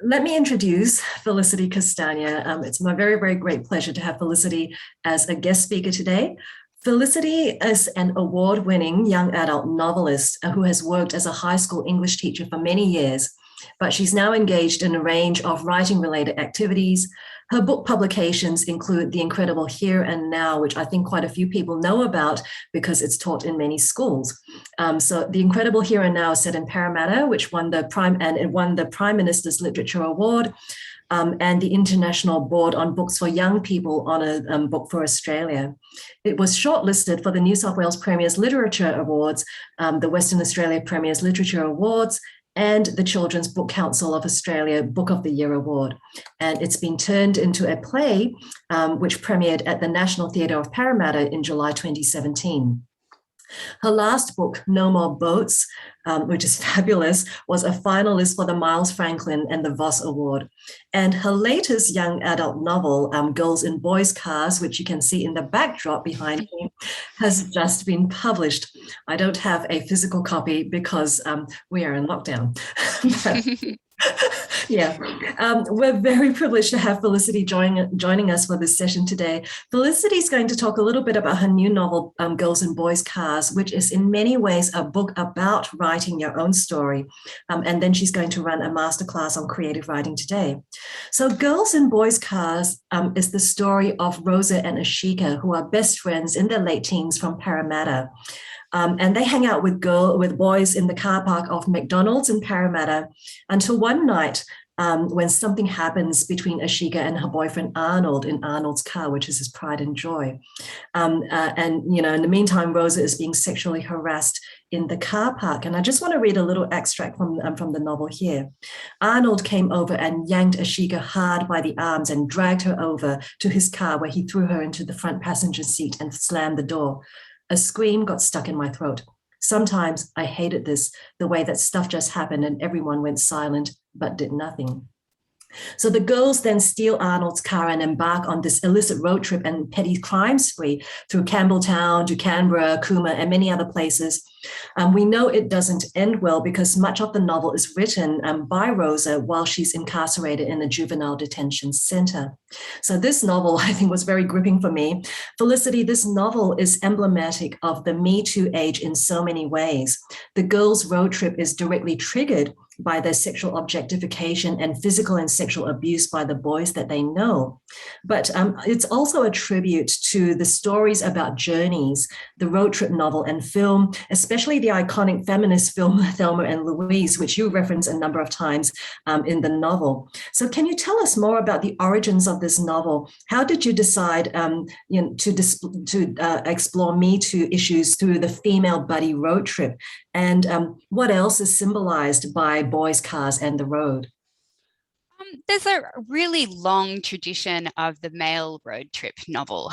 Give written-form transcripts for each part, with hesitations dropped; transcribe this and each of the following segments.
let me introduce Felicity Castagna. It's my very, very great pleasure to have Felicity as a guest speaker today. Felicity is an award-winning young adult novelist who has worked as a high school English teacher for many years, but she's now engaged in a range of writing-related activities. Her book publications include The Incredible Here and Now, which I think quite a few people know about because it's taught in many schools. So The Incredible Here and Now is set in Parramatta, which won the Prime Minister's Literature Award, and the International Board on Books for Young People Honour Book for Australia. It was shortlisted for the New South Wales Premier's Literature Awards, the Western Australia Premier's Literature Awards, and the Children's Book Council of Australia Book of the Year Award. And it's been turned into a play which premiered at the National Theatre of Parramatta in July 2017. Her last book, No More Boats, which is fabulous, was a finalist for the Miles Franklin and the Voss Award. And her latest young adult novel, Girls in Boys' Cars, which you can see in the backdrop behind me, has just been published. I don't have a physical copy because we are in lockdown. Yeah, we're very privileged to have Felicity joining us for this session today. Felicity is going to talk a little bit about her new novel, Girls and Boys Cars, which is in many ways a book about writing your own story. And then she's going to run a masterclass on creative writing today. So Girls and Boys Cars is the story of Rosa and Ashika, who are best friends in their late teens from Parramatta. And they hang out with boys in the car park of McDonald's in Parramatta until one night when something happens between Ashika and her boyfriend Arnold in Arnold's car, which is his pride and joy. And you know, in the meantime, Rosa is being sexually harassed in the car park. And I just want to read a little extract from the novel here. Arnold came over and yanked Ashika hard by the arms and dragged her over to his car, where he threw her into the front passenger seat and slammed the door. A scream got stuck in my throat. Sometimes I hated this, the way that stuff just happened and everyone went silent but did nothing. So the girls then steal Arnold's car and embark on this illicit road trip and petty crime spree through Campbelltown to Canberra, Cooma, and many other places. We know it doesn't end well because much of the novel is written by Rosa while she's incarcerated in a juvenile detention center. So this novel, I think, was very gripping for me. Felicity, this novel is emblematic of the Me Too age in so many ways. The girls' road trip is directly triggered by their sexual objectification and physical and sexual abuse by the boys that they know. But it's also a tribute to the stories about journeys, the road trip novel and film, especially the iconic feminist film Thelma and Louise, which you reference a number of times in the novel. So can you tell us more about the origins of this novel? How did you decide to explore Me Too issues through the female buddy road trip? And what else is symbolized by boys, cars, and the road? There's a really long tradition of the male road trip novel.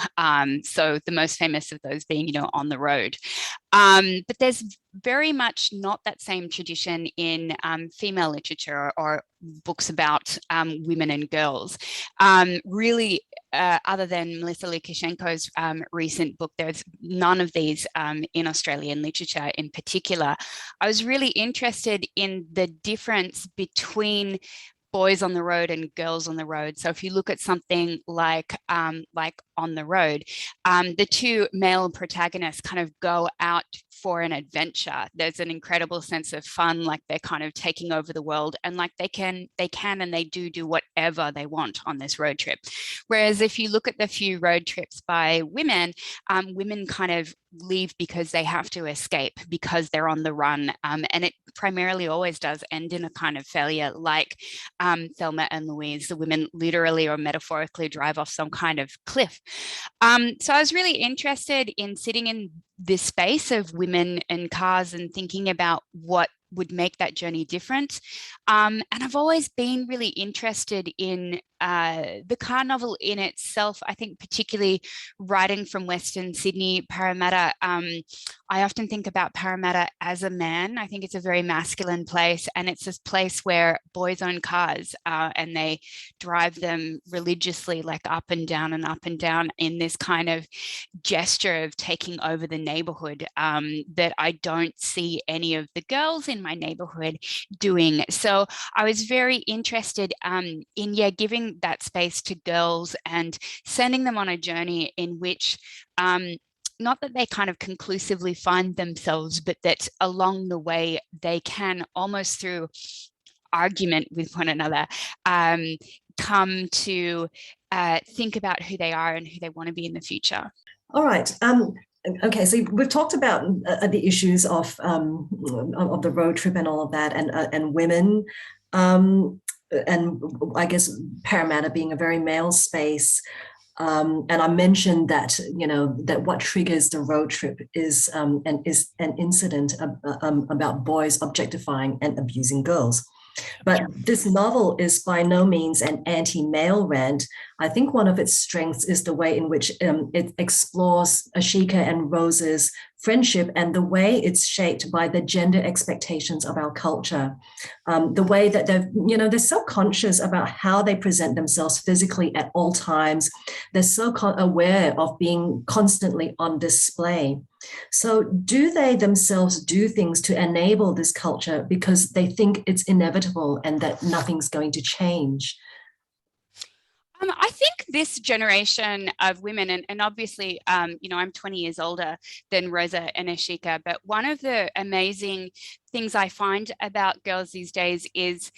So the most famous of those being, On the Road. But there's very much not that same tradition in female literature or books about women and girls. Really, other than Melissa Lukashenko's recent book, there's none of these in Australian literature in particular. I was really interested in the difference between boys on the road and girls on the road. So if you look at something like On the Road, the two male protagonists kind of go out for an adventure. There's an incredible sense of fun, like they're kind of taking over the world, and like they can and they do whatever they want on this road trip. Whereas if you look at the few road trips by women, women kind of leave because they have to escape, because they're on the run, and it primarily always does end in a kind of failure, like Thelma and Louise. The women literally or metaphorically drive off some kind of cliff. So I was really interested in sitting in this space of women and cars and thinking about what would make that journey different. And I've always been really interested in the car novel in itself, I think particularly writing from Western Sydney, Parramatta, I often think about Parramatta as a man. I think it's a very masculine place, and it's this place where boys own cars and they drive them religiously, like up and down in this kind of gesture of taking over the neighborhood that I don't see any of the girls in my neighborhood doing. So I was very interested in giving that space to girls and sending them on a journey in which not that they kind of conclusively find themselves, but that along the way they can, almost through argument with one another, come to think about who they are and who they want to be in the future. All right. Okay, so we've talked about the issues of the road trip and all of that, and women, and I guess Parramatta being a very male space. And I mentioned that that what triggers the road trip is an incident about boys objectifying and abusing girls. But this novel is by no means an anti-male rant. I think one of its strengths is the way in which it explores Ashika and Rose's friendship and the way it's shaped by the gender expectations of our culture. The way that they're so conscious about how they present themselves physically at all times. They're so aware of being constantly on display. So do they themselves do things to enable this culture because they think it's inevitable and that nothing's going to change? I think this generation of women, and obviously, I'm 20 years older than Rosa and Ashika, but one of the amazing things I find about girls these days is,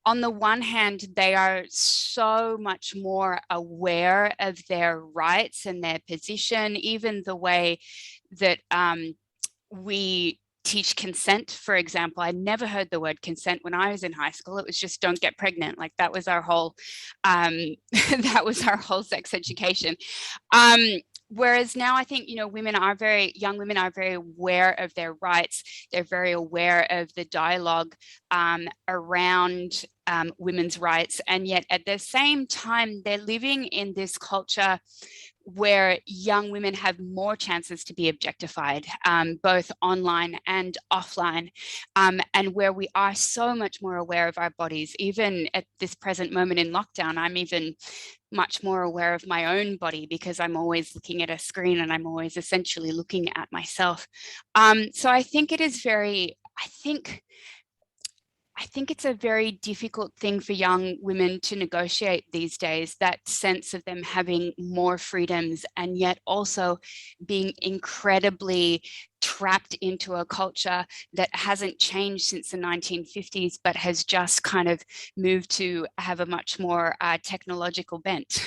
on the one hand, they are so much more aware of their rights and their position, even the way that we teach consent, for example. I never heard the word consent when I was in high school. It was just don't get pregnant. Like that was our whole that was our whole sex education. Whereas now I think, young women are very aware of their rights. They're very aware of the dialogue around women's rights. And yet at the same time, they're living in this culture where young women have more chances to be objectified, both online and offline, and where we are so much more aware of our bodies. Even at this present moment in lockdown, I'm even much more aware of my own body because I'm always looking at a screen and I'm always essentially looking at myself. So I think it is I think it's a very difficult thing for young women to negotiate these days, that sense of them having more freedoms and yet also being incredibly trapped into a culture that hasn't changed since the 1950s, but has just kind of moved to have a much more technological bent.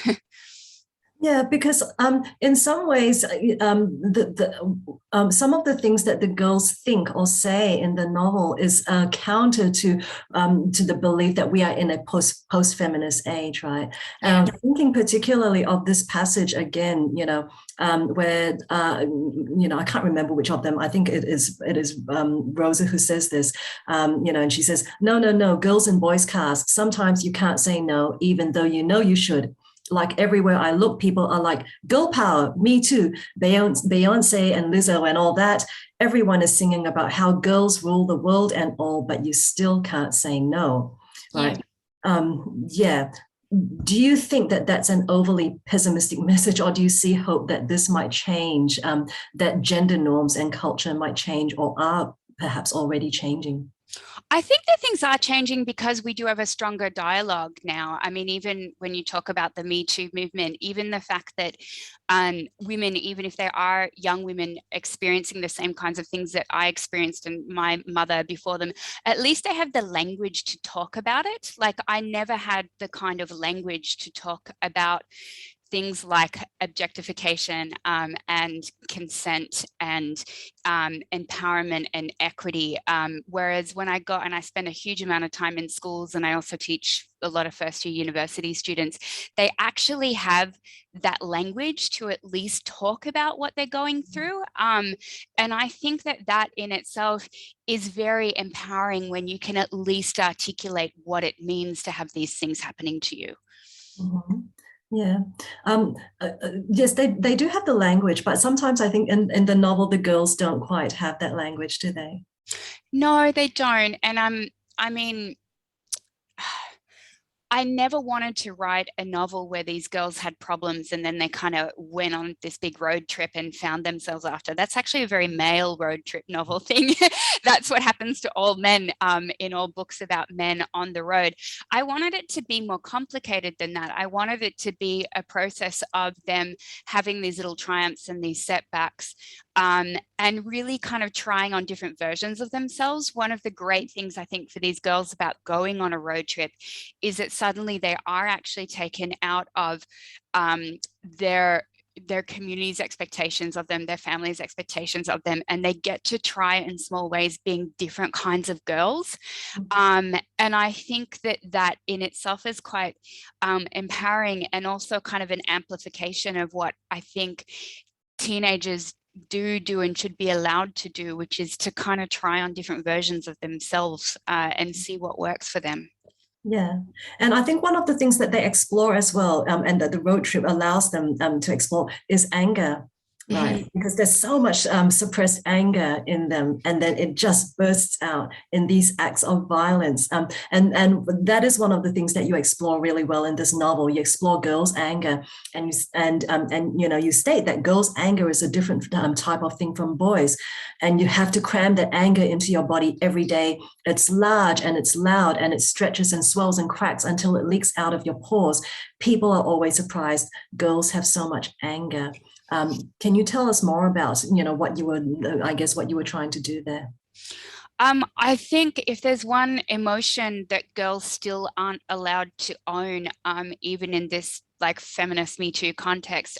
Yeah, because in some ways, some of the things that the girls think or say in the novel is counter to the belief that we are in a post-feminist age, right? And I'm thinking particularly of this passage again, where I can't remember which of them. I think it is Rosa who says this, and she says, no, girls and boys cars. Sometimes you can't say no, even though you know you should. Like everywhere I look, people are like, girl power, me too. Beyonce and Lizzo and all that. Everyone is singing about how girls rule the world and all, but you still can't say no, right? Yeah. Do you think that that's an overly pessimistic message, or do you see hope that this might change, that gender norms and culture might change or are perhaps already changing? I think that things are changing because we do have a stronger dialogue now. I mean, even when you talk about the Me Too movement, even the fact that women, even if they are young women experiencing the same kinds of things that I experienced and my mother before them, at least they have the language to talk about it. Like I never had the kind of language to talk about things like objectification and consent and empowerment and equity. Whereas when I got, and I spend a huge amount of time in schools, and I also teach a lot of first-year university students, they actually have that language to at least talk about what they're going through. And I think that that in itself is very empowering when you can at least articulate what it means to have these things happening to you. Mhm. Yeah. Yes, they do have the language, but sometimes I think in the novel, the girls don't quite have that language, do they? No, they don't. And I mean, I never wanted to write a novel where these girls had problems and then they kind of went on this big road trip and found themselves after. That's actually a very male road trip novel thing. That's what happens to all men in all books about men on the road. I wanted it to be more complicated than that. I wanted it to be a process of them having these little triumphs and these setbacks, and really kind of trying on different versions of themselves. One of the great things I think for these girls about going on a road trip is that suddenly they are actually taken out of their community's expectations of them, their family's expectations of them, and they get to try in small ways being different kinds of girls. And I think that that in itself is quite empowering, and also kind of an amplification of what I think teenagers do and should be allowed to do, which is to kind of try on different versions of themselves and see what works for them. Yeah. And I think one of the things that they explore as well, and that the road trip allows them to explore, is anger, right? Because there's so much suppressed anger in them, and then it just bursts out in these acts of violence. And that is one of the things that you explore really well in this novel. You explore girls' anger, and you know, you state that girls' anger is a different type of thing from boys, and you have to cram that anger into your body every day. It's large and it's loud and it stretches and swells and cracks until it leaks out of your pores. People are always surprised girls have so much anger. Can you tell us more about, you know, what you were, I guess, what you were trying to do there? I think if there's one emotion that girls still aren't allowed to own, even in this like feminist Me Too context,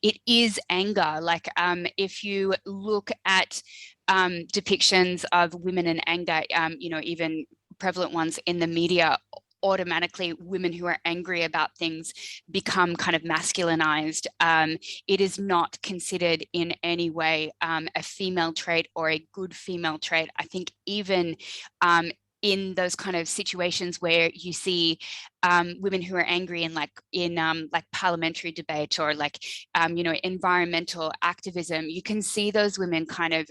it is anger. Like if you look at depictions of women in anger, you know, even prevalent ones in the media, automatically women who are angry about things become kind of masculinized. It is not considered in any way a female trait or a good female trait. I think even in those kind of situations where you see women who are angry in like parliamentary debate or like you know, environmental activism, you can see those women kind of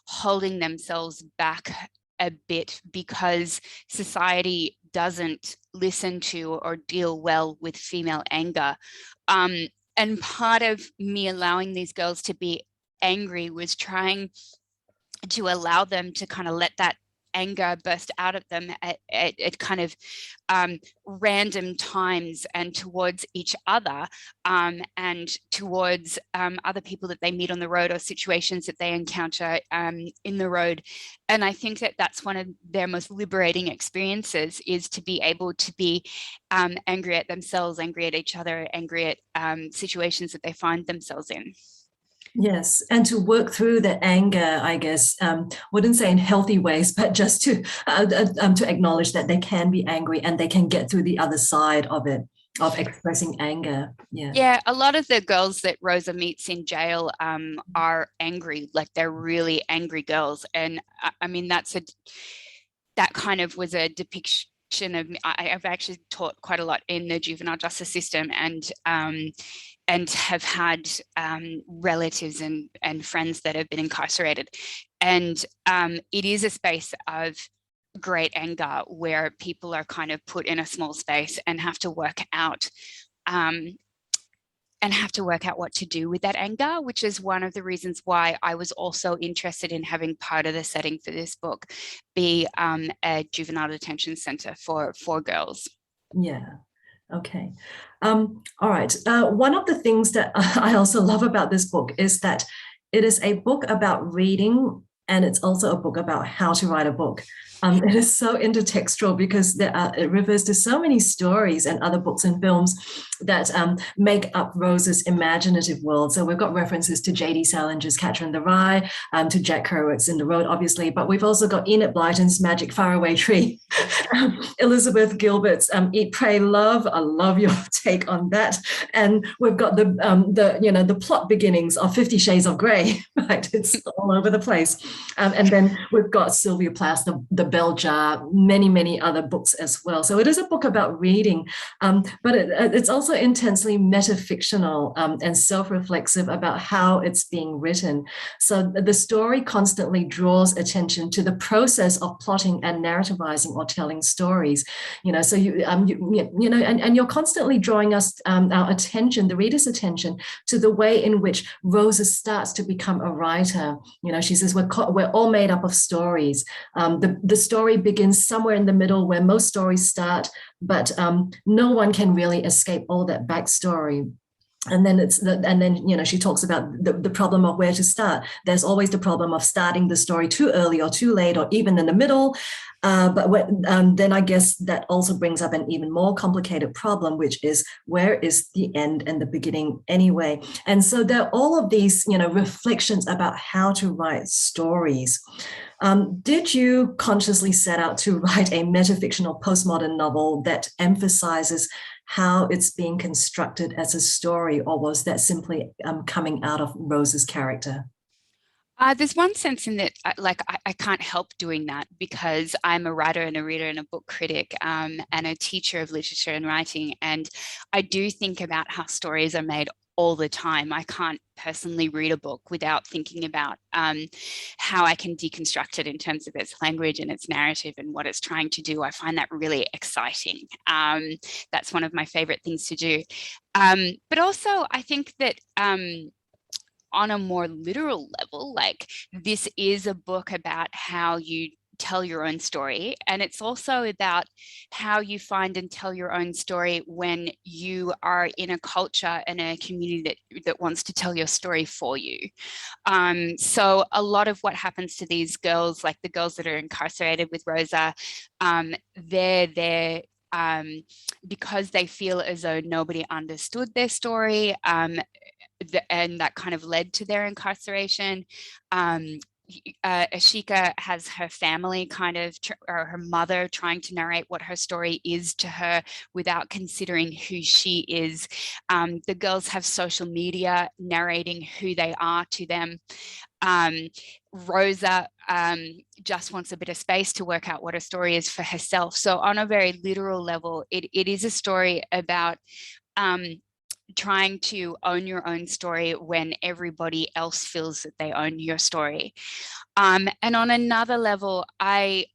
holding themselves back a bit because society doesn't listen to or deal well with female anger. And part of me allowing these girls to be angry was trying to allow them to kind of let that anger burst out at them at kind of random times and towards each other, and towards other people that they meet on the road or situations that they encounter in the road. And I think that that's one of their most liberating experiences, is to be able to be angry at themselves, angry at each other, angry at situations that they find themselves in. Yes, and to work through the anger, I guess, wouldn't say in healthy ways, but just to acknowledge that they can be angry and they can get through the other side of it, of expressing anger. Yeah. Yeah, a lot of the girls that Rosa meets in jail are angry, like they're really angry girls. And I mean, that kind of was a depiction of, I've actually taught quite a lot in the juvenile justice system, and have had relatives and friends that have been incarcerated. And it is a space of great anger where people are kind of put in a small space and have to work out what to do with that anger, which is one of the reasons why I was also interested in having part of the setting for this book be a juvenile detention center for girls. Yeah. Okay. All right. One of the things that I also love about this book is that it is a book about reading, and it's also a book about how to write a book. It is so intertextual because it refers to so many stories and other books and films that make up Rose's imaginative world. So we've got references to J.D. Salinger's Catcher in the Rye, to Jack Kerouac's In the Road, obviously, but we've also got Enid Blyton's Magic Faraway Tree, Elizabeth Gilbert's Eat, Pray, Love. I love your take on that. And we've got the plot beginnings of 50 Shades of Grey, right? It's all over the place. And then we've got Sylvia Plath's the Bell Jar, many other books as well. So it is a book about reading, but it's also intensely metafictional and self-reflexive about how it's being written. So the story constantly draws attention to the process of plotting and narrativizing or telling stories. So and you're constantly drawing us our attention, the reader's attention, to the way in which Rosa starts to become a writer. She says we're all made up of stories. The story begins somewhere in the middle where most stories start, but no one can really escape all that backstory. And then she talks about the problem of where to start. There's always the problem of starting the story too early or too late or even in the middle. Then I guess that also brings up an even more complicated problem, which is where is the end and the beginning anyway? And so there are all of these, reflections about how to write stories. Did you consciously set out to write a metafictional postmodern novel that emphasizes how it's being constructed as a story, or was that simply coming out of Rosa's character? There's one sense in that I can't help doing that because I'm a writer and a reader and a book critic and a teacher of literature and writing. And I do think about how stories are made all the time. I can't personally read a book without thinking about how I can deconstruct it in terms of its language and its narrative and what it's trying to do. I find that really exciting. That's one of my favorite things to do. But also I think that on a more literal level, like this is a book about how you tell your own story. And it's also about how you find and tell your own story when you are in a culture and a community that wants to tell your story for you. So a lot of what happens to these girls, like the girls that are incarcerated with Rosa, they're there because they feel as though nobody understood their story, and that kind of led to their incarceration. Ashika has her family or her mother trying to narrate what her story is to her without considering who she is. The girls have social media narrating who they are to them. Rosa just wants a bit of space to work out what her story is for herself. So on a very literal level, it is a story about trying to own your own story when everybody else feels that they own your story. And on another level, I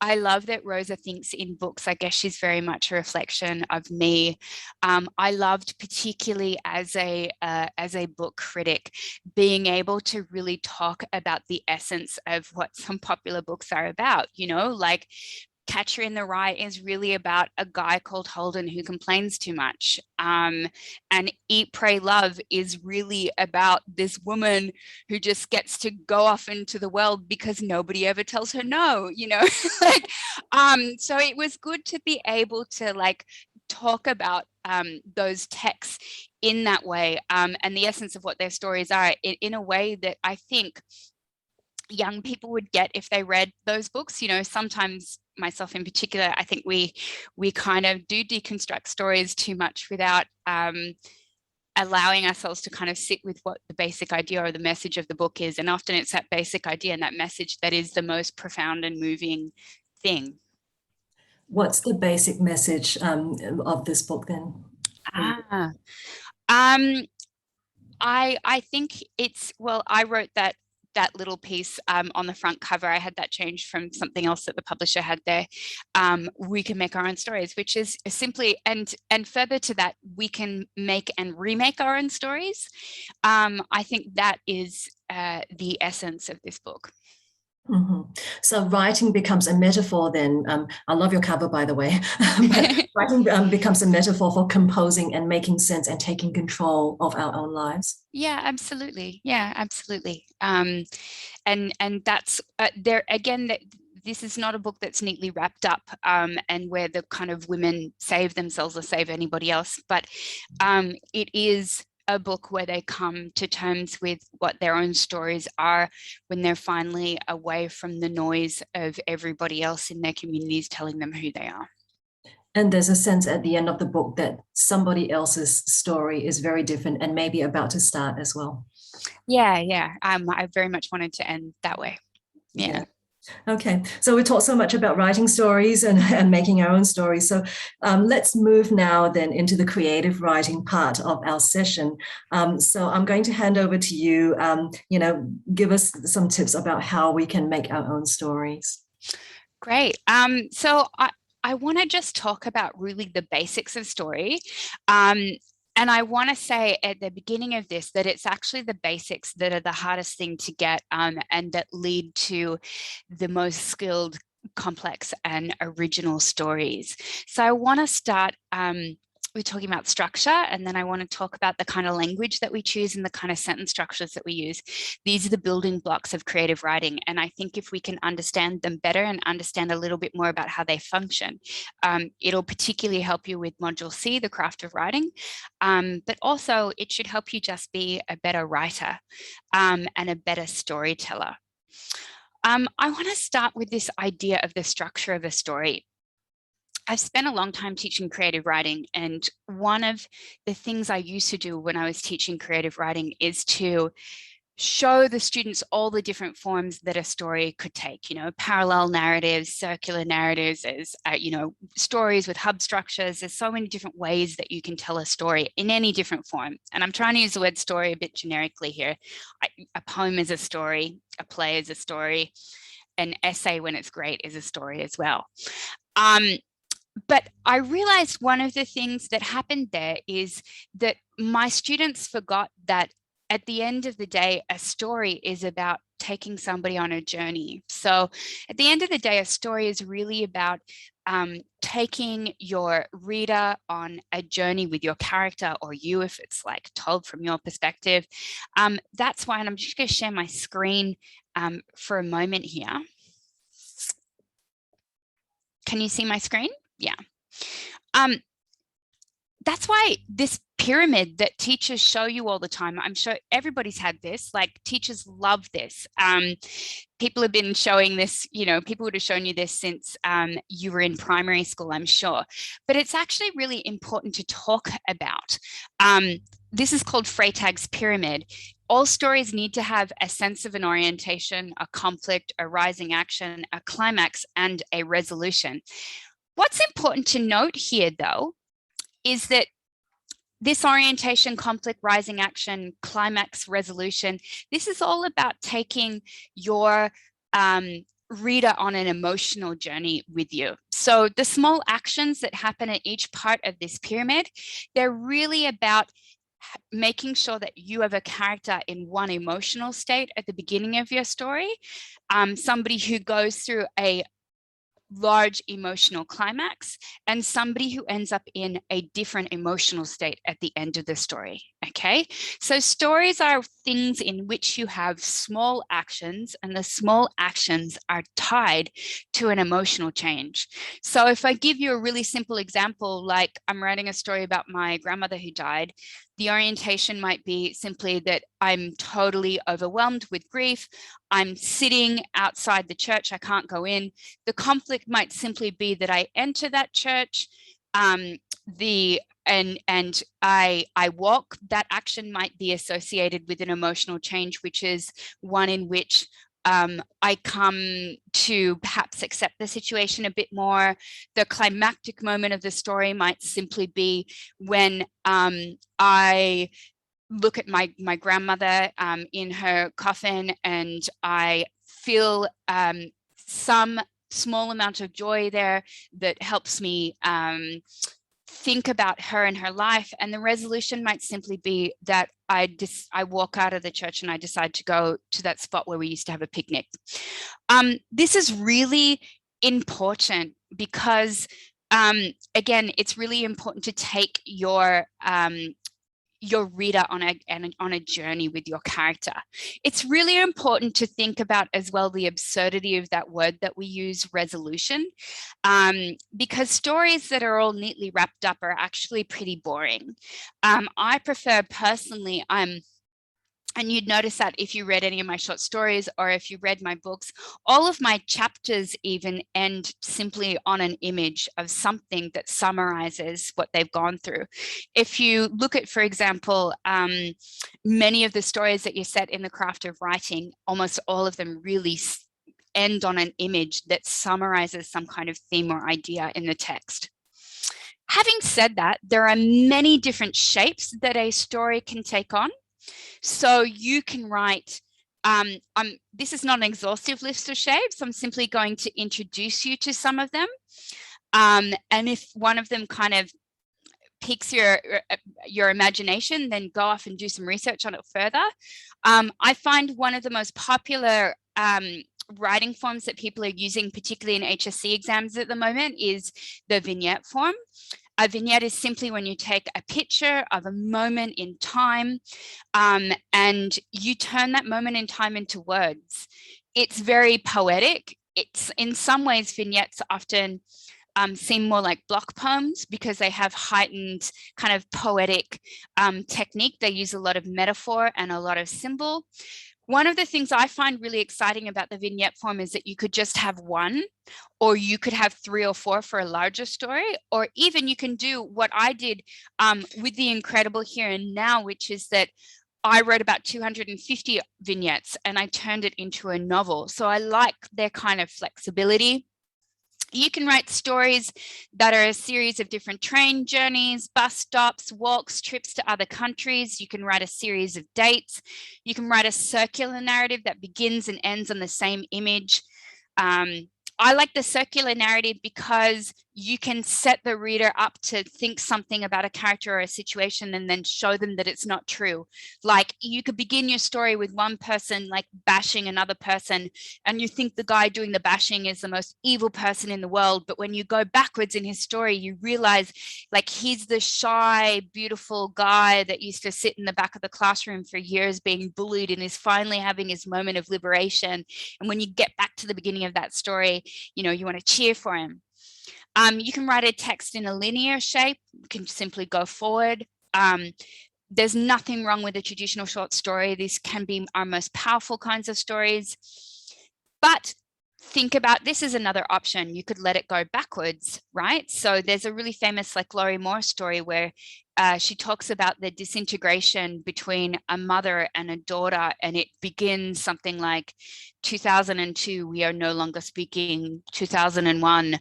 love that Rosa thinks in books. I guess she's very much a reflection of me. I loved, particularly as a book critic, being able to really talk about the essence of what some popular books are about, like Catcher in the Rye is really about a guy called Holden who complains too much. And Eat, Pray, Love is really about this woman who just gets to go off into the world because nobody ever tells her no, so it was good to be able to talk about those texts in that way, and the essence of what their stories are in a way that I think young people would get if they read those books. Sometimes, myself in particular, I think we kind of do deconstruct stories too much without allowing ourselves to kind of sit with what the basic idea or the message of the book is. And often it's that basic idea and that message that is the most profound and moving thing. What's the basic message of this book then? I think it's, I wrote that little piece on the front cover. I had that changed from something else that the publisher had there. We can make our own stories, which is simply, and further to that, we can make and remake our own stories. I think that is the essence of this book. Mm-hmm. So writing becomes a metaphor then. I love your cover, by the way. But writing becomes a metaphor for composing and making sense and taking control of our own lives. Yeah, absolutely. Yeah, absolutely. And that's there again. That this is not a book that's neatly wrapped up and where the kind of women save themselves or save anybody else, but it is a book where they come to terms with what their own stories are when they're finally away from the noise of everybody else in their communities telling them who they are. And there's a sense at the end of the book that somebody else's story is very different and maybe about to start as well. Yeah. I very much wanted to end that way. Yeah. Okay, so we talked so much about writing stories and making our own stories. So let's move now then into the creative writing part of our session. So I'm going to hand over to you, give us some tips about how we can make our own stories. Great. So I want to just talk about really the basics of story. And I want to say at the beginning of this that it's actually the basics that are the hardest thing to get, and that lead to the most skilled, complex, and original stories. So I want to start we're talking about structure, and then I want to talk about the kind of language that we choose and the kind of sentence structures that we use. These are the building blocks of creative writing, and I think if we can understand them better and understand a little bit more about how they function, it'll particularly help you with Module C, the craft of writing, but also it should help you just be a better writer and a better storyteller. I want to start with this idea of the structure of a story. I've spent a long time teaching creative writing, and one of the things I used to do when I was teaching creative writing is to show the students all the different forms that a story could take, parallel narratives, circular narratives, as stories with hub structures. There's so many different ways that you can tell a story in any different form. And I'm trying to use the word story a bit generically here. A poem is a story, a play is a story, an essay when it's great is a story as well. But I realized one of the things that happened there is that my students forgot that at the end of the day, a story is about taking somebody on a journey. So at the end of the day, a story is really about taking your reader on a journey with your character, or you, if it's like told from your perspective. That's why, and I'm just going to share my screen for a moment here. Can you see my screen? Yeah. That's why this pyramid that teachers show you all the time, I'm sure everybody's had this, like teachers love this. People have been showing this, people would have shown you this since you were in primary school, I'm sure. But it's actually really important to talk about. This is called Freytag's pyramid. All stories need to have a sense of an orientation, a conflict, a rising action, a climax, and a resolution. What's important to note here, though, is that this orientation, conflict, rising action, climax, resolution, this is all about taking your reader on an emotional journey with you. So the small actions that happen at each part of this pyramid, they're really about making sure that you have a character in one emotional state at the beginning of your story, somebody who goes through a large emotional climax, and somebody who ends up in a different emotional state at the end of the story. Okay, so stories are things in which you have small actions, and the small actions are tied to an emotional change. So if I give you a really simple example, like I'm writing a story about my grandmother who died, the orientation might be simply that I'm totally overwhelmed with grief. I'm sitting outside the church. I can't go in. The conflict might simply be that I enter that church, and I walk. That action might be associated with an emotional change, which is one in which I come to perhaps accept the situation a bit more. The climactic moment of the story might simply be when I look at my grandmother in her coffin, and I feel some small amount of joy there that helps me think about her and her life. And the resolution might simply be that I walk out of the church and I decide to go to that spot where we used to have a picnic. This is really important because, again, it's really important to take your reader on a journey with your character. It's really important to think about as well the absurdity of that word that we use, resolution, because stories that are all neatly wrapped up are actually pretty boring. I prefer personally, And you'd notice that if you read any of my short stories or if you read my books, all of my chapters even end simply on an image of something that summarizes what they've gone through. If you look at, for example, many of the stories that you set in the craft of writing, almost all of them really end on an image that summarizes some kind of theme or idea in the text. Having said that, there are many different shapes that a story can take on. So you can write, this is not an exhaustive list of shapes. I'm simply going to introduce you to some of them. And if one of them kind of piques your imagination, then go off and do some research on it further. I find one of the most popular writing forms that people are using, particularly in HSC exams at the moment, is the vignette form. A vignette is simply when you take a picture of a moment in time and you turn that moment in time into words. It's very poetic. It's in some ways, vignettes often seem more like block poems because they have heightened kind of poetic technique. They use a lot of metaphor and a lot of symbol. One of the things I find really exciting about the vignette form is that you could just have one, or you could have 3 or 4 for a larger story, or even you can do what I did with The Incredible Here and Now, which is that I wrote about 250 vignettes and I turned it into a novel. So I like their kind of flexibility. You can write stories that are a series of different train journeys, bus stops, walks, trips to other countries. You can write a series of dates. You can write a circular narrative that begins and ends on the same image. I like the circular narrative because you can set the reader up to think something about a character or a situation and then show them that it's not true. Like you could begin your story with one person like bashing another person and you think the guy doing the bashing is the most evil person in the world. But when you go backwards in his story, you realize like he's the shy, beautiful guy that used to sit in the back of the classroom for years being bullied and is finally having his moment of liberation. And when you get back to the beginning of that story, you know, you want to cheer for him. You can write a text in a linear shape. You can simply go forward. There's nothing wrong with a traditional short story. These can be our most powerful kinds of stories. But think about, this is another option. You could let it go backwards, right? So there's a really famous like Laurie Moore story where she talks about the disintegration between a mother and a daughter, and it begins something like 2002, we are no longer speaking, 2001,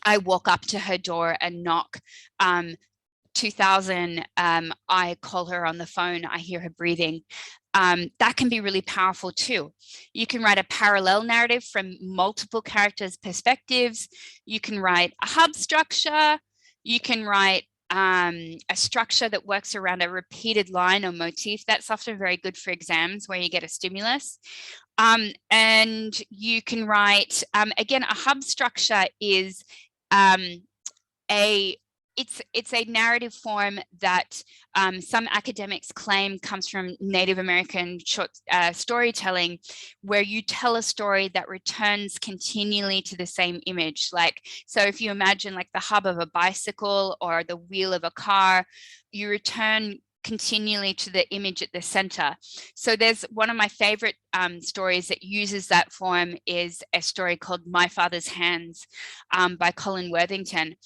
I walk up to her door and knock. 2000, I call her on the phone, I hear her breathing. That can be really powerful too. You can write a parallel narrative from multiple characters' perspectives. You can write a hub structure. You can write a structure that works around a repeated line or motif. That's often very good for exams where you get a stimulus. And you can write, again, a hub structure is it's a narrative form that some academics claim comes from Native American short storytelling, where you tell a story that returns continually to the same image. Like, so if you imagine like the hub of a bicycle or the wheel of a car, you return continually to the image at the center. So there's one of my favorite stories that uses that form is a story called My Father's Hands by Colin Worthington.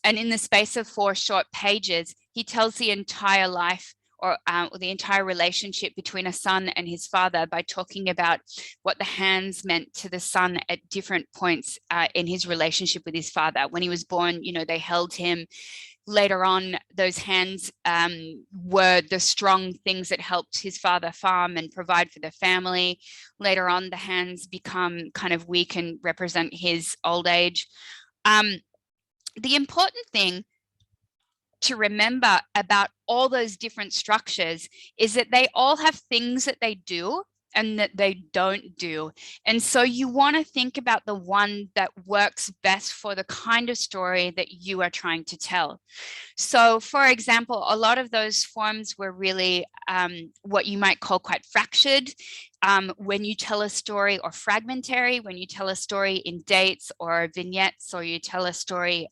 And in the space of 4 short pages, he tells the entire life or the entire relationship between a son and his father by talking about what the hands meant to the son at different points in his relationship with his father. When he was born, you know, they held him. Later on, those hands were the strong things that helped his father farm and provide for the family. Later on, the hands become kind of weak and represent his old age. The important thing to remember about all those different structures is that they all have things that they do and that they don't do. And so you want to think about the one that works best for the kind of story that you are trying to tell. So for example, a lot of those forms were really what you might call quite fractured. When you tell a story, or fragmentary, when you tell a story in dates or vignettes, or you tell a story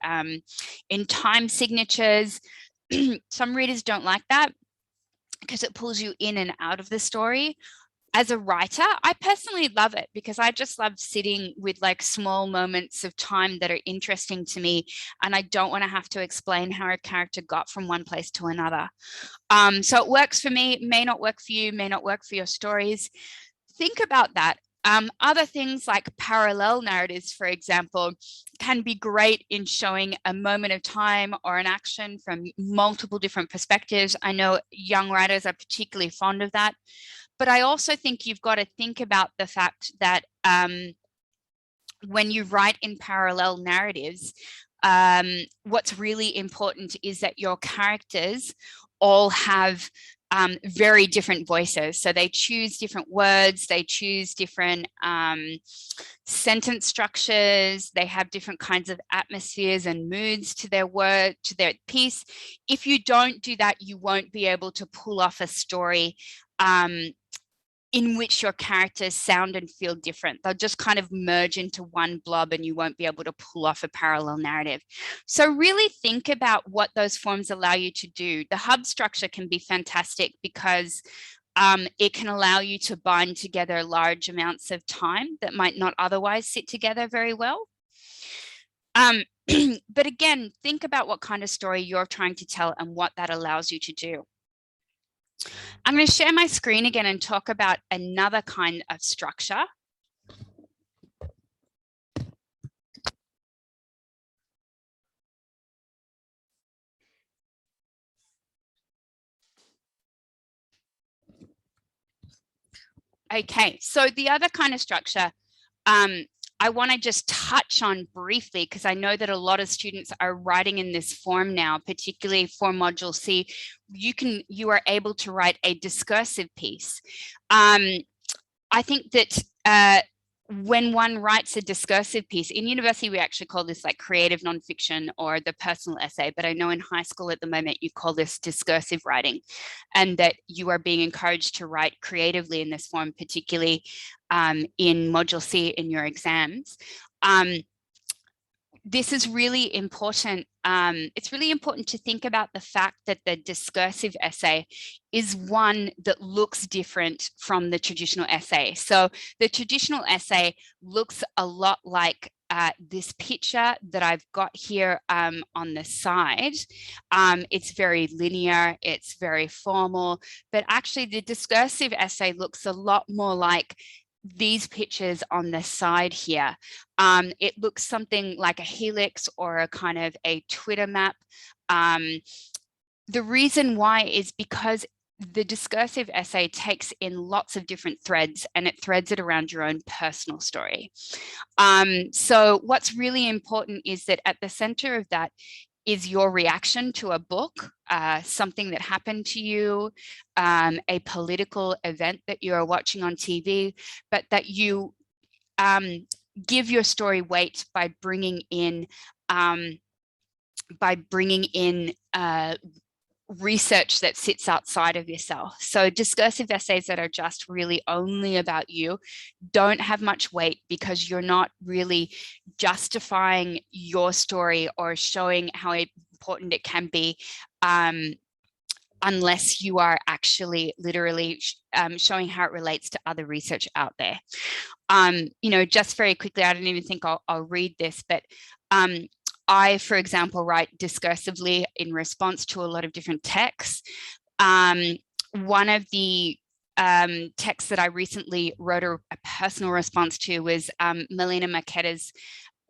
in time signatures. Some readers don't like that. because it pulls you in and out of the story. As a writer, I personally love it because I just love sitting with like small moments of time that are interesting to me, and I don't want to have to explain how a character got from one place to another. So it works for me, may not work for you, may not work for your stories. Think about that. Other things like parallel narratives, for example, can be great in showing a moment of time or an action from multiple different perspectives. I know young writers are particularly fond of that. But I also think you've got to think about the fact that when you write in parallel narratives, what's really important is that your characters all have very different voices. So they choose different words, they choose different sentence structures, they have different kinds of atmospheres and moods to their word, to their piece. If you don't do that, you won't be able to pull off a story in which your characters sound and feel different. They'll just kind of merge into one blob and you won't be able to pull off a parallel narrative. So really think about what those forms allow you to do. The hub structure can be fantastic because it can allow you to bind together large amounts of time that might not otherwise sit together very well. But again, think about what kind of story you're trying to tell and what that allows you to do. I'm going to share my screen again and talk about another kind of structure. Okay, so the other kind of structure I want to just touch on briefly, because I know that a lot of students are writing in this form now, particularly for Module C. You are able to write a discursive piece. I think that when one writes a discursive piece, in university, we actually call this like creative nonfiction or the personal essay, but I know in high school at the moment, you call this discursive writing, and that you are being encouraged to write creatively in this form, particularly in Module C in your exams. This is really important. It's really important to think about the fact that the discursive essay is one that looks different from the traditional essay. So the traditional essay looks a lot like this picture that I've got here on the side. It's very linear, it's very formal, but actually the discursive essay looks a lot more like these pictures on the side here. It looks something like a helix or a kind of a Twitter map. The reason why is because the discursive essay takes in lots of different threads and it threads it around your own personal story. So what's really important is that at the center of that is your reaction to a book, something that happened to you, a political event that you are watching on TV, but that you give your story weight by bringing in research that sits outside of yourself. So discursive essays that are just really only about you don't have much weight because you're not really justifying your story or showing how important it can be unless you are actually literally showing how it relates to other research out there. You know, just very quickly, I don't even think I'll read this, but I, for example, write discursively in response to a lot of different texts. One of the texts that I recently wrote a personal response to was Melina Marchetta's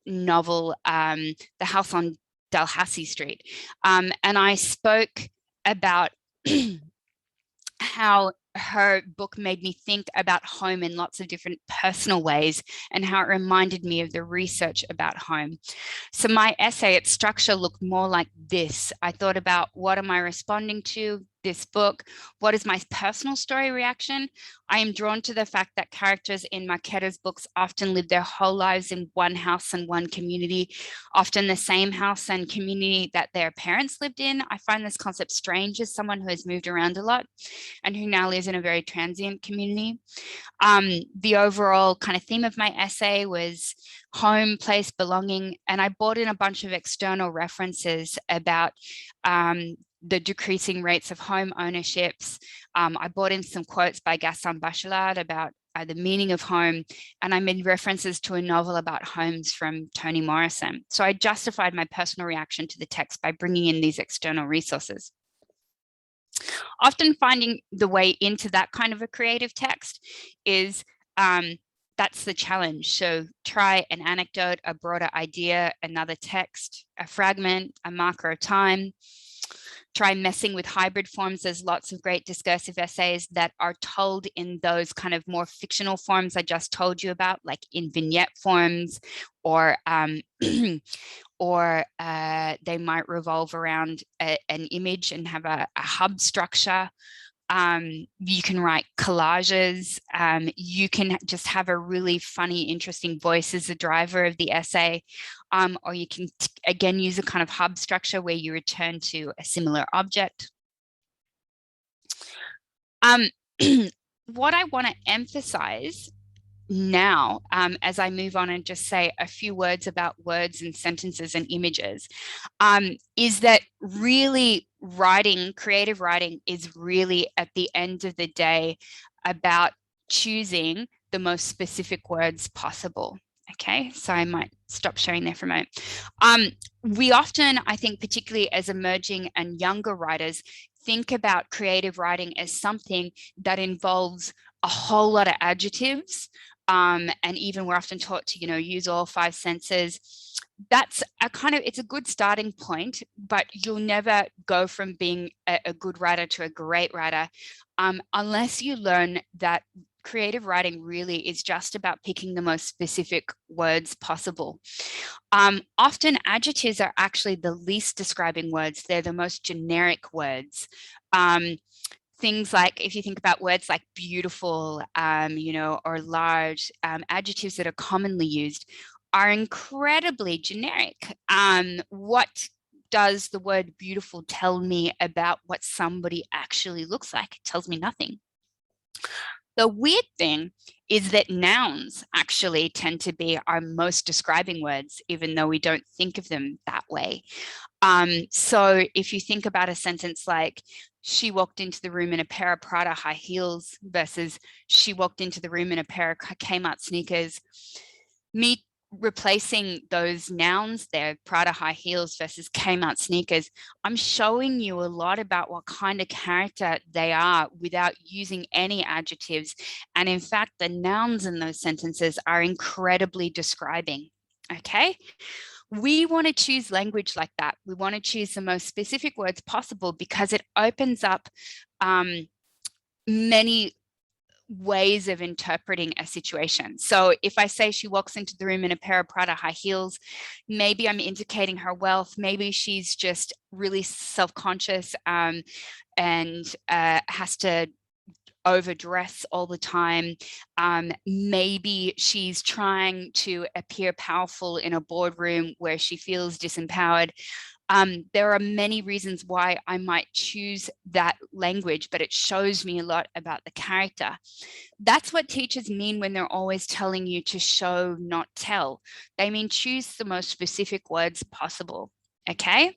novel, The House on Dalhousie Street. And I spoke about how her book made me think about home in lots of different personal ways and how it reminded me of the research about home. So my essay, its structure looked more like this. I thought about what am I responding to this book? What is my personal story reaction? I am drawn to the fact that characters in Marchetta's books often live their whole lives in one house and one community, often the same house and community that their parents lived in. I find this concept strange as someone who has moved around a lot and who now lives in a very transient community. The overall kind of theme of my essay was home, place, belonging, and I brought in a bunch of external references about the decreasing rates of home ownerships. I brought in some quotes by Gaston Bachelard about the meaning of home, and I made references to a novel about homes from Toni Morrison. So I justified my personal reaction to the text by bringing in these external resources. Often finding the way into that kind of a creative text is that's the challenge. So try an anecdote, a broader idea, another text, a fragment, a marker of time. Try messing with hybrid forms. There's lots of great discursive essays that are told in those kind of more fictional forms I just told you about, like in vignette forms, or or they might revolve around an image and have a hub structure. You can write collages. You can just have a really funny, interesting voice as the driver of the essay. Or you can, again, use a kind of hub structure where you return to a similar object. What I want to emphasize now, as I move on and just say a few words about words and sentences and images, is that really writing, creative writing, is really at the end of the day about choosing the most specific words possible. Okay, so I might stop sharing there for a moment. We often, I think, particularly as emerging and younger writers, think about creative writing as something that involves a whole lot of adjectives. And even we're often taught to, use all 5 senses. That's it's a good starting point, but you'll never go from being a good writer to a great writer unless you learn that creative writing really is just about picking the most specific words possible. Often adjectives are actually the least describing words. They're the most generic words. Things like, if you think about words like beautiful, or large, adjectives that are commonly used are incredibly generic. What does the word beautiful tell me about what somebody actually looks like? It tells me nothing. The weird thing is that nouns actually tend to be our most describing words, even though we don't think of them that way. So if you think about a sentence like, she walked into the room in a pair of Prada high heels versus she walked into the room in a pair of Kmart sneakers, me replacing those nouns there, Prada high heels versus Kmart sneakers, I'm showing you a lot about what kind of character they are without using any adjectives. And in fact, the nouns in those sentences are incredibly describing. Okay. We want to choose language like that. We want to choose the most specific words possible because it opens up many ways of interpreting a situation. So if I say she walks into the room in a pair of Prada high heels, maybe I'm indicating her wealth. Maybe she's just really self-conscious and has to overdress all the time. Maybe she's trying to appear powerful in a boardroom where she feels disempowered. There are many reasons why I might choose that language, but it shows me a lot about the character. That's what teachers mean when they're always telling you to show, not tell. They mean choose the most specific words possible. Okay?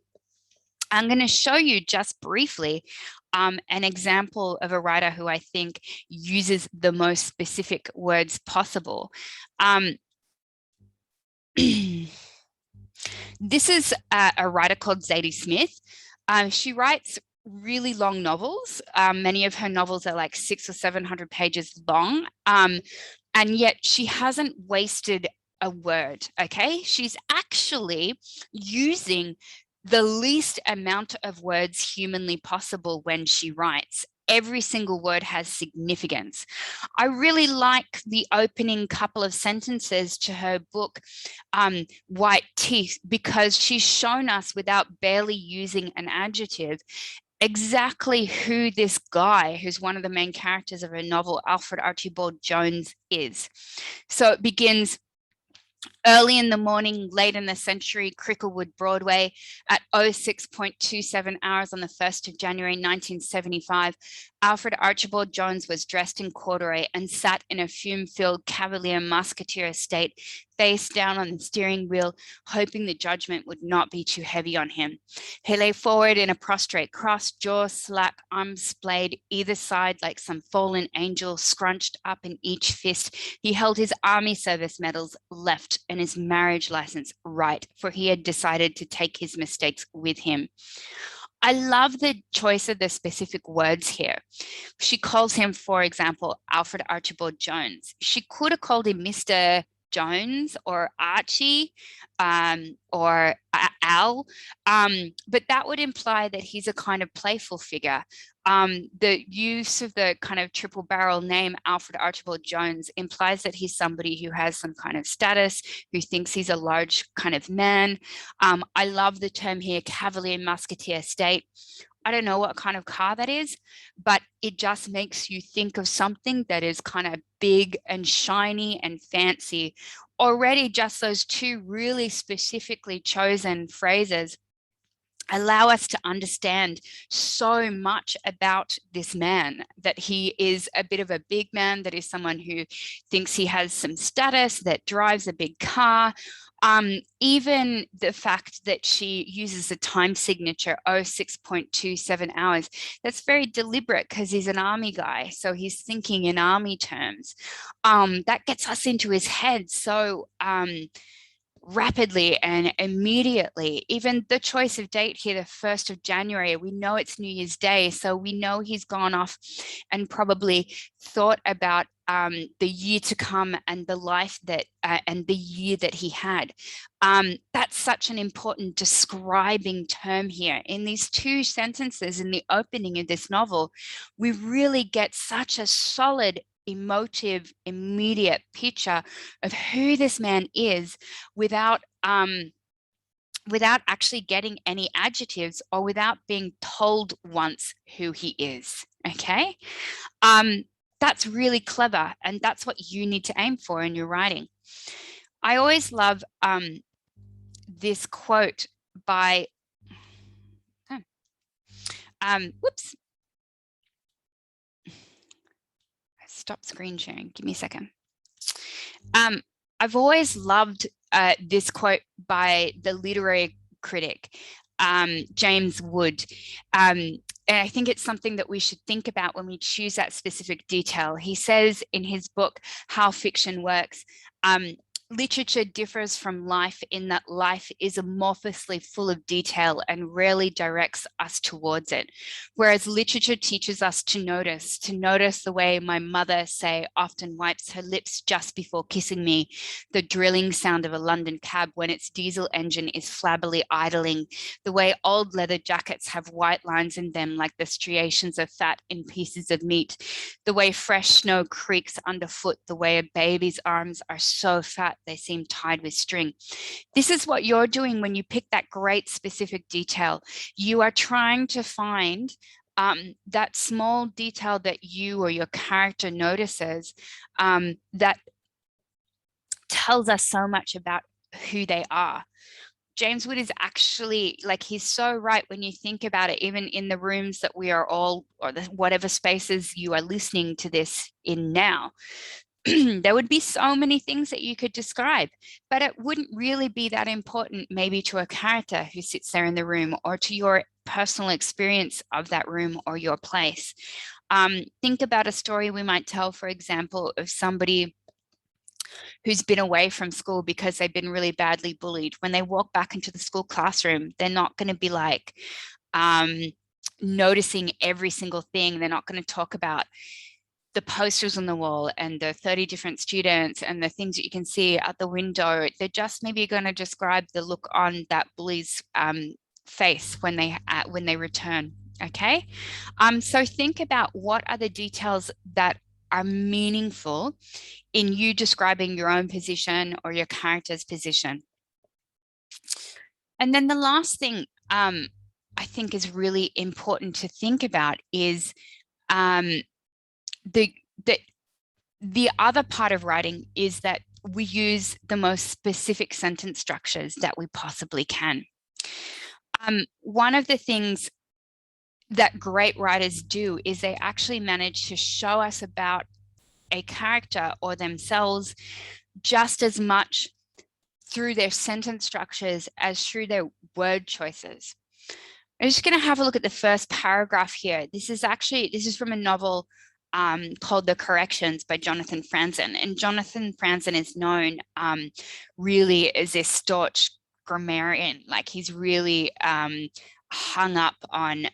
I'm going to show you just briefly an example of a writer who I think uses the most specific words possible. This is a writer called Zadie Smith. She writes really long novels. Many of her novels are like 600 or 700 pages long, and yet she hasn't wasted a word, okay? She's actually using the least amount of words humanly possible when she writes. Every single word has significance. I really like the opening couple of sentences to her book, White Teeth, because she's shown us without barely using an adjective exactly who this guy, who's one of the main characters of her novel, Alfred Archibald Jones, is. So it begins, early in the morning, late in the century, Cricklewood, Broadway, at 06.27 hours on the 1st of January, 1975, Alfred Archibald Jones was dressed in corduroy and sat in a fume-filled Cavalier musketeer state, face down on the steering wheel, hoping the judgment would not be too heavy on him. He lay forward in a prostrate cross, jaw slack, arms splayed either side like some fallen angel, scrunched up in each fist. He held his army service medals left and his marriage license right, for he had decided to take his mistakes with him. I love the choice of the specific words here. She calls him, for example, Alfred Archibald Jones. She could have called him Mr. Jones or Archie or Al, but that would imply that he's a kind of playful figure. The use of the kind of triple barrel name Alfred Archibald Jones implies that he's somebody who has some kind of status, who thinks he's a large kind of man. I love the term here, Cavalier Musketeer State. I don't know what kind of car that is, but it just makes you think of something that is kind of big and shiny and fancy. Already just those two really specifically chosen phrases allow us to understand so much about this man, that he is a bit of a big man, that is someone who thinks he has some status, that drives a big car. Even the fact that she uses a time signature, 06.27 hours, that's very deliberate because he's an army guy. So he's thinking in army terms. That gets us into his head so rapidly and immediately. Even the choice of date here, the 1st of January, we know it's New Year's Day, so we know he's gone off and probably thought about the year to come and the life that and the year that he had. That's such an important describing term here. In these two sentences in the opening of this novel, we really get such a solid, emotive, immediate picture of who this man is without actually getting any adjectives or without being told once who he is. Okay, that's really clever, and that's what you need to aim for in your writing. I always love this quote by whoops, stop screen sharing, give me a second. I've always loved this quote by the literary critic, James Wood. And I think it's something that we should think about when we choose that specific detail. He says in his book, How Fiction Works, literature differs from life in that life is amorphously full of detail and rarely directs us towards it. Whereas literature teaches us to notice the way my mother, say, often wipes her lips just before kissing me, the drilling sound of a London cab when its diesel engine is flabbily idling, the way old leather jackets have white lines in them like the striations of fat in pieces of meat, the way fresh snow creaks underfoot, the way a baby's arms are so fat they seem tied with string. This is what you're doing when you pick that great specific detail. You are trying to find that small detail that you or your character notices that tells us so much about who they are. James Wood is actually, like, he's so right when you think about it, even in the rooms that we are all, or whatever spaces you are listening to this in now. There would be so many things that you could describe, but it wouldn't really be that important maybe to a character who sits there in the room or to your personal experience of that room or your place. Think about a story we might tell, for example, of somebody who's been away from school because they've been really badly bullied. When they walk back into the school classroom, they're not going to be like noticing every single thing. They're not going to talk about the posters on the wall and the 30 different students and the things that you can see out the window. They're just maybe going to describe the look on that bully's face when they return. Okay, so think about what are the details that are meaningful in you describing your own position or your character's position. And then the last thing I think is really important to think about is the other part of writing is that we use the most specific sentence structures that we possibly can. One of the things that great writers do is they actually manage to show us about a character or themselves just as much through their sentence structures as through their word choices. I'm just going to have a look at the first paragraph here. This is from a novel called The Corrections by Jonathan Franzen. And Jonathan Franzen is known really as a staunch grammarian. Like, he's really hung up on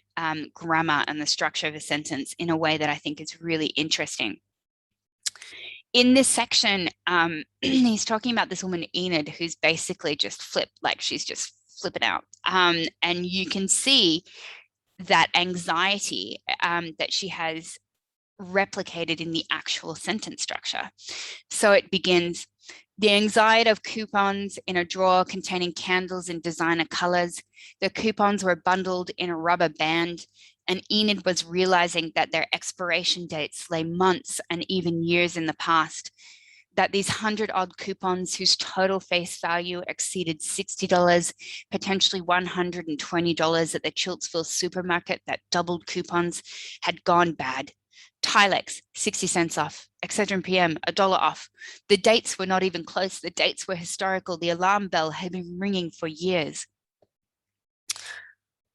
grammar and the structure of a sentence in a way that I think is really interesting. In this section, he's talking about this woman, Enid, who's basically just flipped, like she's just flipping out. And you can see that anxiety that she has replicated in the actual sentence structure. So it begins, the anxiety of coupons in a drawer containing candles in designer colors. The coupons were bundled in a rubber band, and Enid was realizing that their expiration dates lay months and even years in the past, that these 100-odd coupons whose total face value exceeded $60, potentially $120 at the Chiltsville supermarket that doubled coupons, had gone bad. Tilex, 60 cents off. Excedrin PM, $1 off. The dates were not even close. The dates were historical. The alarm bell had been ringing for years.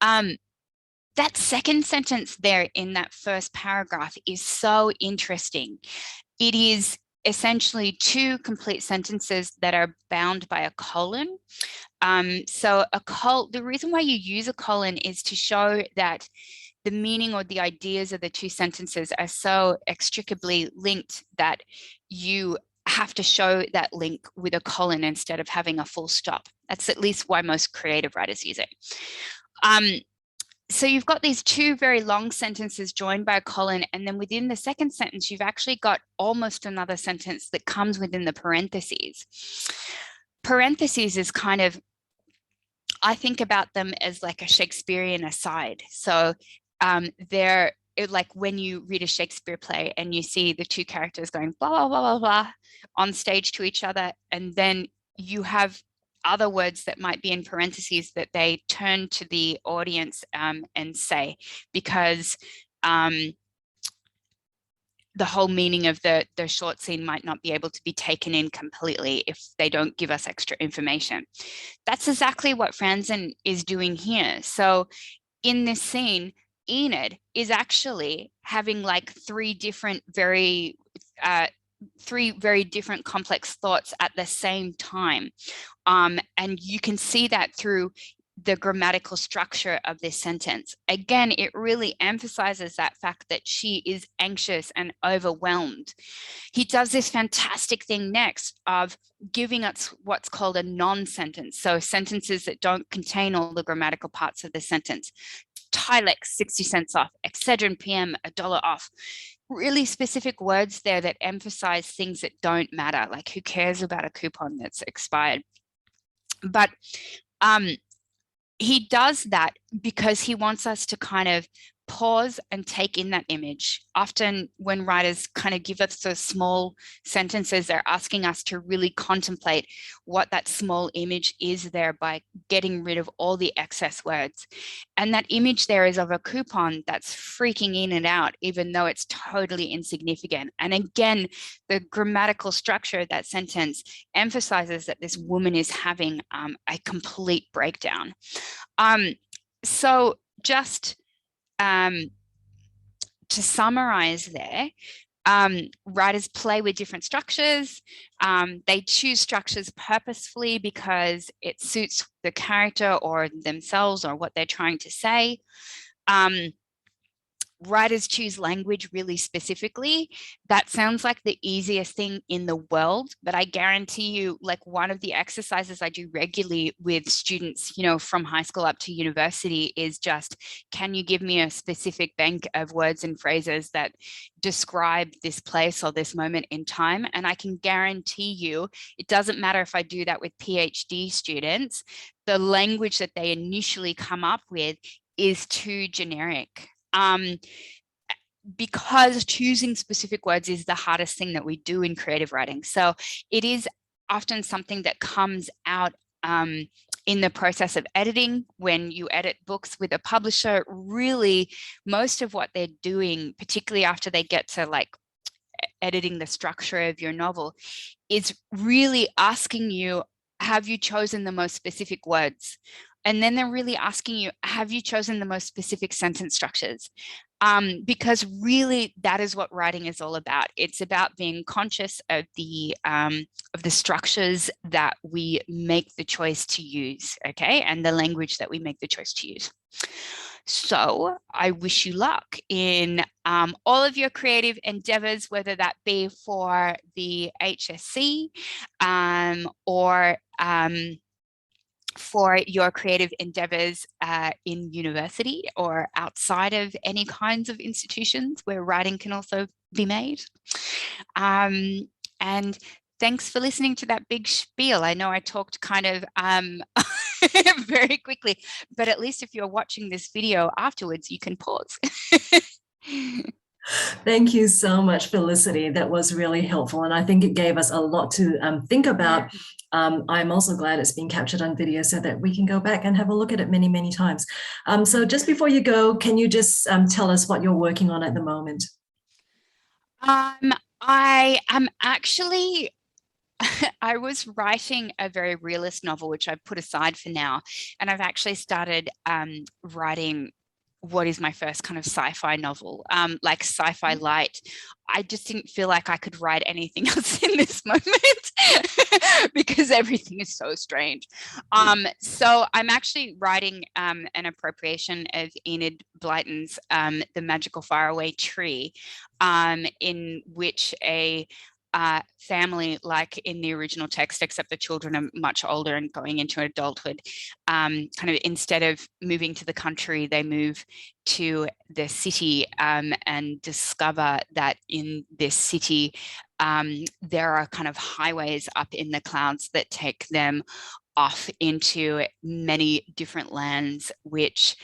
That second sentence there in that first paragraph is so interesting. It is essentially two complete sentences that are bound by a colon. So the reason why you use a colon is to show that the meaning or the ideas of the two sentences are so extricably linked that you have to show that link with a colon instead of having a full stop. That's at least why most creative writers use it. So you've got these two very long sentences joined by a colon, and then within the second sentence, you've actually got almost another sentence that comes within the parentheses. Parentheses is kind of, I think about them as like a Shakespearean aside. So they're like when you read a Shakespeare play and you see the two characters going blah, blah, blah, blah, blah on stage to each other, and then you have other words that might be in parentheses that they turn to the audience and say, because the whole meaning of the short scene might not be able to be taken in completely if they don't give us extra information. That's exactly what Franzen is doing here. So in this scene, Enid is actually having like three very different complex thoughts at the same time. And you can see that through the grammatical structure of this sentence. Again, it really emphasizes that fact that she is anxious and overwhelmed. He does this fantastic thing next of giving us what's called a non-sentence. So sentences that don't contain all the grammatical parts of the sentence. Tilex, 60 cents off. Excedrin PM, $1 off. Really specific words there that emphasize things that don't matter, like who cares about a coupon that's expired. But he does that because he wants us to kind of pause and take in that image. Often when writers kind of give us those small sentences, they're asking us to really contemplate what that small image is there by getting rid of all the excess words. And that image there is of a coupon that's freaking in and out, even though it's totally insignificant. And again, the grammatical structure of that sentence emphasizes that this woman is having a complete breakdown. So just to summarize there, writers play with different structures. They choose structures purposefully because it suits the character or themselves or what they're trying to say. Writers choose language really specifically. That sounds like the easiest thing in the world, but I guarantee you, like one of the exercises I do regularly with students, you know, from high school up to university is just, can you give me a specific bank of words and phrases that describe this place or this moment in time? And I can guarantee you, it doesn't matter if I do that with PhD students, the language that they initially come up with is too generic. Because choosing specific words is the hardest thing that we do in creative writing. So it is often something that comes out in the process of editing, when you edit books with a publisher, really most of what they're doing, particularly after they get to like editing the structure of your novel, is really asking you, have you chosen the most specific words? And then they're really asking you, have you chosen the most specific sentence structures? Because really that is what writing is all about. It's about being conscious of the structures that we make the choice to use, okay? And the language that we make the choice to use. So I wish you luck in all of your creative endeavors, whether that be for the HSC or for your creative endeavors in university or outside of any kinds of institutions where writing can also be made. And thanks for listening to that big spiel. I know I talked kind of very quickly, but at least if you're watching this video afterwards, you can pause. Thank you so much, Felicity. That was really helpful. And I think it gave us a lot to think about. I'm also glad it's been captured on video so that we can go back and have a look at it many, many times. So just before you go, can you just tell us what you're working on at the moment? I am actually, I was writing a very realist novel, which I've put aside for now. And I've actually started writing what is my first kind of sci-fi novel, like sci-fi light. I just didn't feel like I could write anything else in this moment because everything is so strange. So I'm actually writing an appropriation of Enid Blyton's The Magical Faraway Tree, in which a family, like in the original text, except the children are much older and going into adulthood, kind of instead of moving to the country, they move to the city and discover that in this city there are kind of highways up in the clouds that take them off into many different lands, which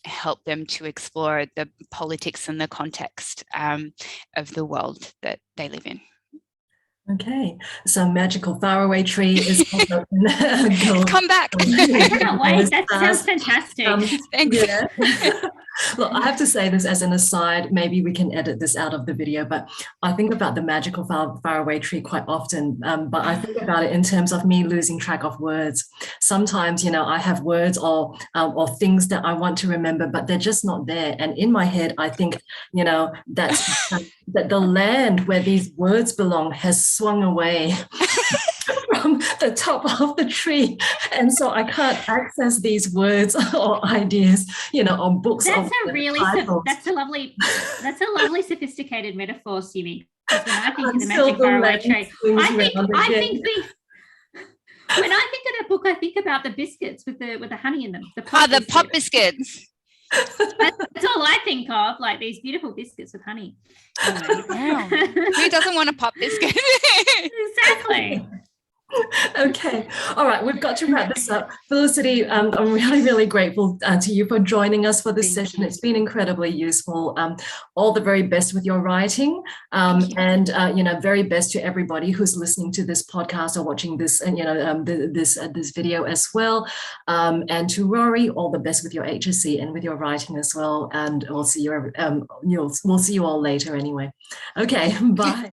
help them to explore the politics and the context of the world that they live in. Okay, so Magical Faraway Tree is also in Come back. I can't wait. That sounds fantastic. Thanks. Yeah. Look, I have to say this as an aside, maybe we can edit this out of the video, but I think about the Magical Faraway Tree quite often, but I think about it in terms of me losing track of words. Sometimes, you know, I have words or things that I want to remember, but they're just not there. And in my head, I think, you know, that's that the land where these words belong has swung away from the top of the tree, and so I can't access these words or ideas, you know, or books. That's a lovely sophisticated metaphor, Hsu-Ming. When I think of the Magic Faraway Tree, when I think of that book, I think about the biscuits with the honey in them. The pop biscuits. That's all I think of, like these beautiful biscuits with honey. Wow. Who doesn't want a pop biscuit? Exactly. Okay. All right. We've got to wrap this up. Felicity, I'm really, really grateful to you for joining us for this session. It's been incredibly useful. All the very best with your writing, and, you know, very best to everybody who's listening to this podcast or watching this, you know, this video as well. And to Rory, all the best with your HSC and with your writing as well. And we'll see you, we'll see you all later anyway. Okay. Bye.